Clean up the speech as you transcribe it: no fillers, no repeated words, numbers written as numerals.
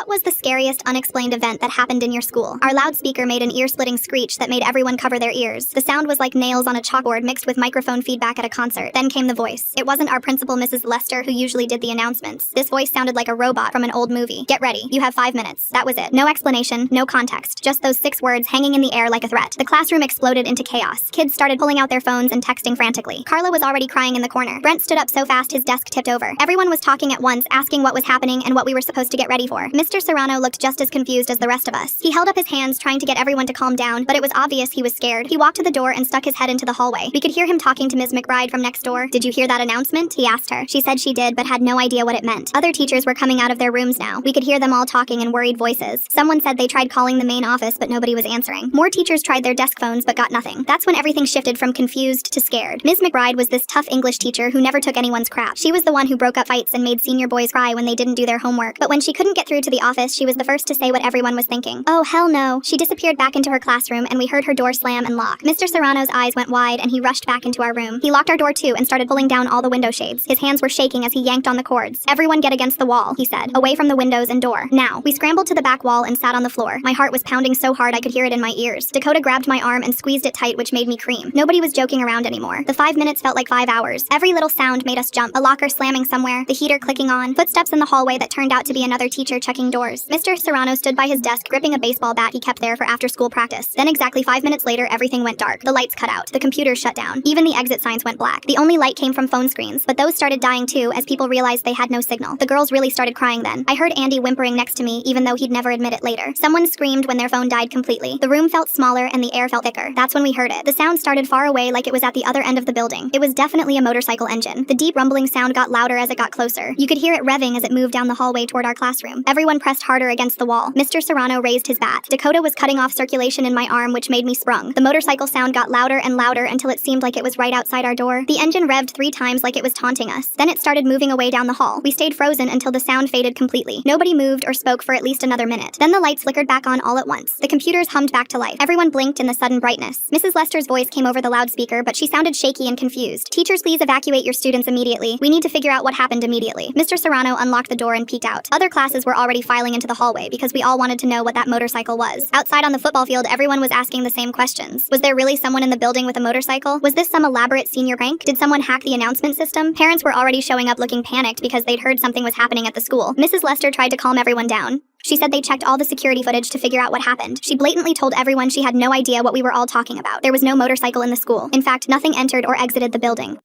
What was the scariest unexplained event that happened in your school? Our loudspeaker made an ear-splitting screech that made everyone cover their ears. The sound was like nails on a chalkboard mixed with microphone feedback at a concert. Then came the voice. It wasn't our principal, Mrs. Lester, who usually did the announcements. This voice sounded like a robot from an old movie. Get ready. You have 5 minutes. That was it. No explanation, no context. Just those 6 words hanging in the air like a threat. The classroom exploded into chaos. Kids started pulling out their phones and texting frantically. Carla was already crying in the corner. Brent stood up so fast his desk tipped over. Everyone was talking at once, asking what was happening and what we were supposed to get ready for. Mr. Serrano looked just as confused as the rest of us. He held up his hands trying to get everyone to calm down, but it was obvious he was scared. He walked to the door and stuck his head into the hallway. We could hear him talking to Ms. McBride from next door. "Did you hear that announcement?" he asked her. She said she did, but had no idea what it meant. Other teachers were coming out of their rooms now. We could hear them all talking in worried voices. Someone said they tried calling the main office, but nobody was answering. More teachers tried their desk phones, but got nothing. That's when everything shifted from confused to scared. Ms. McBride was this tough English teacher who never took anyone's crap. She was the one who broke up fights and made senior boys cry when they didn't do their homework. But when she couldn't get through to the office, she was the first to say what everyone was thinking. Oh, hell no. She disappeared back into her classroom, and we heard her door slam and lock. Mr. Serrano's eyes went wide, and he rushed back into our room. He locked our door too and started pulling down all the window shades. His hands were shaking as he yanked on the cords. "Everyone get against the wall," he said, "away from the windows and door. Now." We scrambled to the back wall and sat on the floor. My heart was pounding so hard I could hear it in my ears. Dakota grabbed my arm and squeezed it tight, which made me cream. Nobody was joking around anymore. The 5 minutes felt like 5 hours. Every little sound made us jump. A locker slamming somewhere, the heater clicking on, footsteps in the hallway that turned out to be another teacher checking doors. Mr. Serrano stood by his desk gripping a baseball bat he kept there for after-school practice. Then exactly 5 minutes later, everything went dark. The lights cut out. The computers shut down. Even the exit signs went black. The only light came from phone screens, but those started dying too as people realized they had no signal. The girls really started crying then. I heard Andy whimpering next to me, even though he'd never admit it later. Someone screamed when their phone died completely. The room felt smaller and the air felt thicker. That's when we heard it. The sound started far away like it was at the other end of the building. It was definitely a motorcycle engine. The deep rumbling sound got louder as it got closer. You could hear it revving as it moved down the hallway toward our classroom. Everyone pressed harder against the wall. Mr. Serrano raised his bat. Dakota was cutting off circulation in my arm, which made me sprung. The motorcycle sound got louder and louder until it seemed like it was right outside our door. The engine revved 3 times like it was taunting us. Then it started moving away down the hall. We stayed frozen until the sound faded completely. Nobody moved or spoke for at least another minute. Then the lights flickered back on all at once. The computers hummed back to life. Everyone blinked in the sudden brightness. Mrs. Lester's voice came over the loudspeaker, but she sounded shaky and confused. "Teachers, please evacuate your students immediately. We need to figure out what happened immediately." Mr. Serrano unlocked the door and peeked out. Other classes were already filing into the hallway because we all wanted to know what that motorcycle was. Outside on the football field, everyone was asking the same questions. Was there really someone in the building with a motorcycle? Was this some elaborate senior prank? Did someone hack the announcement system? Parents were already showing up looking panicked because they'd heard something was happening at the school. Mrs. Lester tried to calm everyone down. She said they checked all the security footage to figure out what happened. She blatantly told everyone she had no idea what we were all talking about. There was no motorcycle in the school. In fact, nothing entered or exited the building.